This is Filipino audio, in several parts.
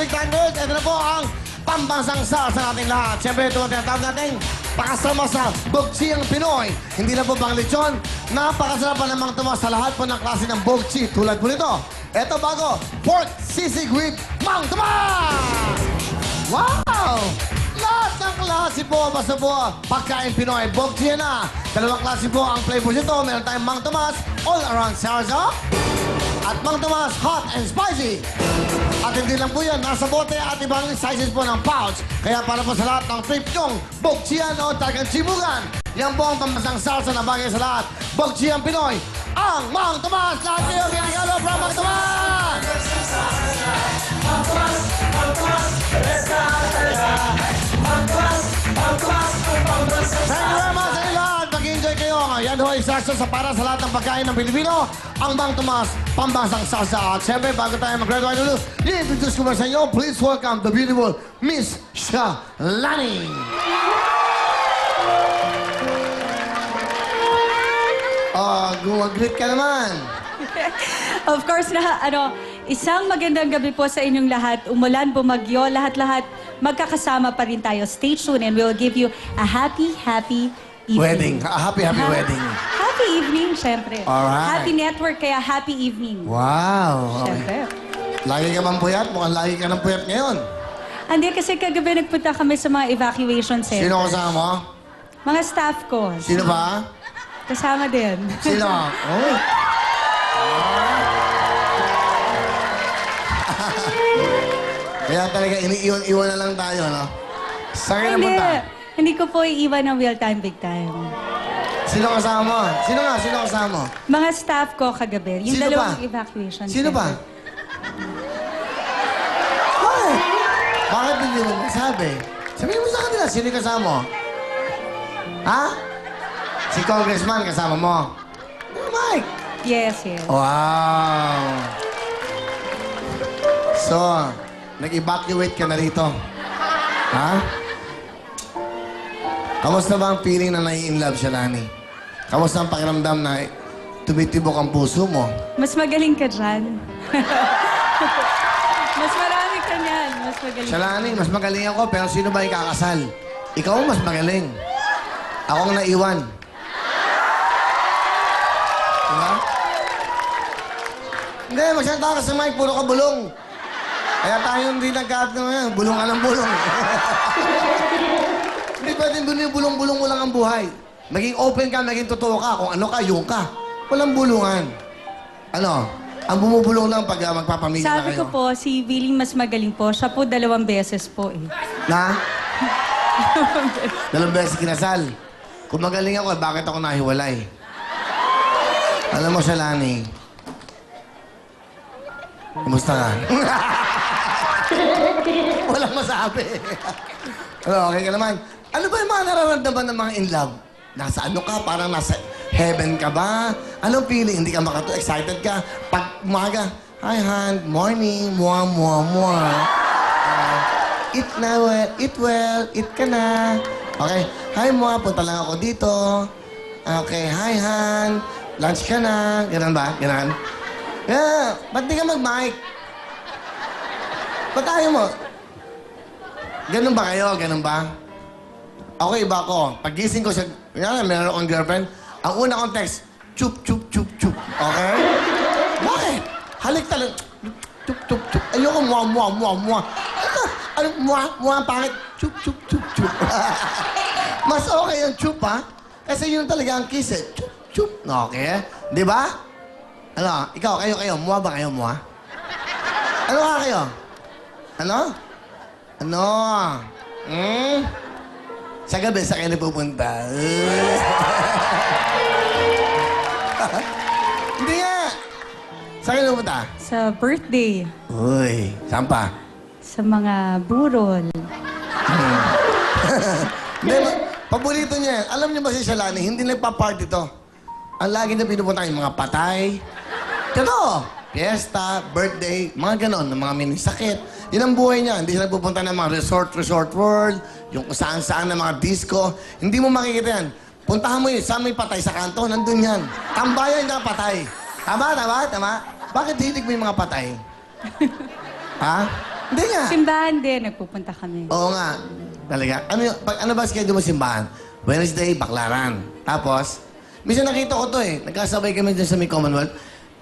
Big Time Girls. Ito na po ang pambansang star sa ating lahat. Siyempre, ito ang tinatawag natin pakasama sa Bugchi ang Pinoy. Hindi na po bang lechon? Napakasarap pa namang tumas sa lahat po ng klase ng Bugchi. Tulad po nito. Ito bago, pork sisig with Mang Tomas! Wow! Lahat ng klase po, basta po, pagkain Pinoy, Bugchi na. Dalawang klase po ang flavors nito. Meron tayong Mang Tomas, all around sarsa. At Mang Tomas, hot and spicy. At hindi lang po yan, nasa bote at ibang sizes po ng pouch. Kaya para po sa lahat ng trip yung Bugchian o talagang chibugan. Yan po ang pambansang salsa na bagay sa lahat. Bugchian Pinoy, ang Mang Tomas. Lahat kayo ginagalo from Mang Tomas! Mang Tomas, Thank you very much sa inyo lahat. Mag-enjoy kayo. Yan ho, salsa sa para sa lahat ng pagkain ng Pilipino. Ang Mang Tomas, pambansang salsa. At syempre, bago tayo mag-graduate ulit, i-introduce ko muna sa inyo. Please welcome the beautiful Miss Shalani. Gumag-greet ka naman. Of course, isang magandang gabi po sa inyong lahat. Umulan, bumagyo, lahat-lahat magkakasama pa rin tayo. Stay tuned and we'll give you a happy evening. Wedding. A happy wedding. Happy evening, syempre. Alright. Happy network, kaya happy evening. Wow. Syempre. Lagi ka bang puyat? Mukhang lagi ka ng puyat ngayon. Hindi, kasi kagabi nagpunta kami sa mga evacuation center. Sino kasama mo? Mga staff ko. Sino ba? Kasama din. Sino? Oh. Kaya talaga iniiwan-iwan na lang tayo, no? Saan kayo Hindi. napunta? Hindi ko po iiwan ng Real Time Big Time. Sino kasama mo? Sino nga? Sino kasama mo? Mga staff ko kagabi. Yung Sino dalawang ba? evacuation Sino ba? center. Bakit? Bakit hindi mo masabi? Sabihin mo sa kanila, sino yung kasama mo? Ha? Si Congressman kasama mo? Mike! Yes, yes. Wow! So, nag-evacuate ka na rito. Ha? Kamusta ba ang feeling na nai-inlove siya, Lani? Kamusta ang pakiramdam na tumitibok ang puso mo? Mas magaling ka dyan. Mas marami ka niyan. Mas magaling. Siya, Lani, mas magaling ako, pero sino ba yung kakasal? Ikaw ang mas magaling. Ako ang naiwan. Diba? Hindi, magsalita ka sa mic, puro ka bulong. Kaya tayo hindi nagkaat ngayon, bulong ka ng bulong. Hindi pwedeng bulong-bulong mo lang ang buhay. Maging open ka, maging totoo ka. Kung ano ka, yung ka. Walang bulungan. Ano? Ang bumubulong lang pag magpapamilya na Sabi kayo. ko po, si Willie mas magaling po. Siya po 2 beses po eh. Na? 2 beses kinasal. Kung magaling ako, bakit ako nahiwalay? Alam mo, Shalani, kumusta ka? Walang masabi. Okay ka naman. Ano ba yung mga nararamdaman ng mga in love? Nasa ano ka? Parang nasa heaven ka ba? Anong feeling? Hindi ka excited ka? Pag umaga, hi, Han, morning, mua, mua, mua. Eat na well, eat well, eat ka na. Okay, hi, mua, punta lang ako dito. Okay, hi, Han, lunch ka na. Ganun ba? Ganun? Yeah, ba't di ka mag-mic? Ba't ayaw mo? Ganun ba kayo? Ganun ba? Ako iba ko. Pag-gising ko sa... Meron akong girlfriend. Ang una kong text, chup, chup, chup, chup. Okay? Bakit? Halik talaga. Chup, chup, chup. Ayoko, mua, mua, mua, mua. Ano? Mua, mua, pangit. Chup, chup, chup, chup. Mas okay ang chup, ha? Kasi yun talaga ang kiss, eh. Chup, chup. Okay? Di ba? Ano? Ikaw, kayo. Mua ba kayo, mua? Ano ka kayo? Ano? Ano? Sa gabi, sa kayo pupunta. Hindi nga. Sa kayo pupunta? Sa birthday, Uy, saan pa? sa mga burol. Hindi, paborito niya yan. Alam niyo ba si Shalani, hindi nagpa-party to. Ang lagi niya pinupunta yung mga patay. Totoo. Fiesta, birthday, mga ganon, ng mga minisakit. Yun ang buhay niya. Hindi siya nagpupunta ng mga resort world, yung kung saan-saan ng mga disco. Hindi mo makikita yan. Puntahan mo yun, saan may patay sa kanto, nandun yan. Tambayan na patay. Tama? Bakit hilig mo yung mga patay? Ha? Hindi nga. Simbahan din, nagpupunta kami. Oo nga. Talaga. Ano ba schedule mo simbahan? Wednesday, baklaran. Tapos, minsan nakita ko to eh. Nagkasabay kami dyan sa may Commonwealth.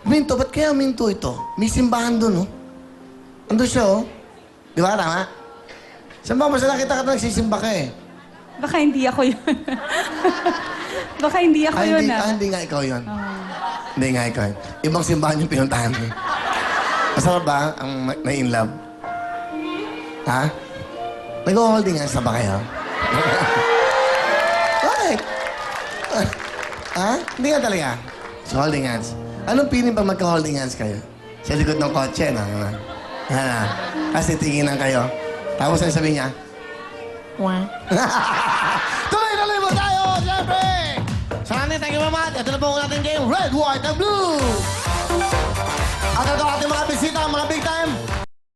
Minto, ba't kaya Minto ito? May simbahan doon, oh. Ando siya, oh. Di ba, tama? Saan ba? Basta nakita ka nagsisimba ka eh. Baka hindi ako yun. Baka hindi ako yun, Hindi nga ikaw yun. Oh. Hindi nga ikaw yun. Ibang simbahan yung pinuntahan mo. Masarap ba ang na-in love? Ha? Nag-holding hands na ba kayo? Bakit? Ha? Hindi nga talaga. So, holding hands. Anong feeling pag magka-holding hands kayo? Sa likod ng kotse, no? Kasi tinginan kayo. Tapos ang sabi niya, tuloy mo tayo, siyempre! Sana, thank you very much. Ito na po ang ating game, Red, White, and Blue!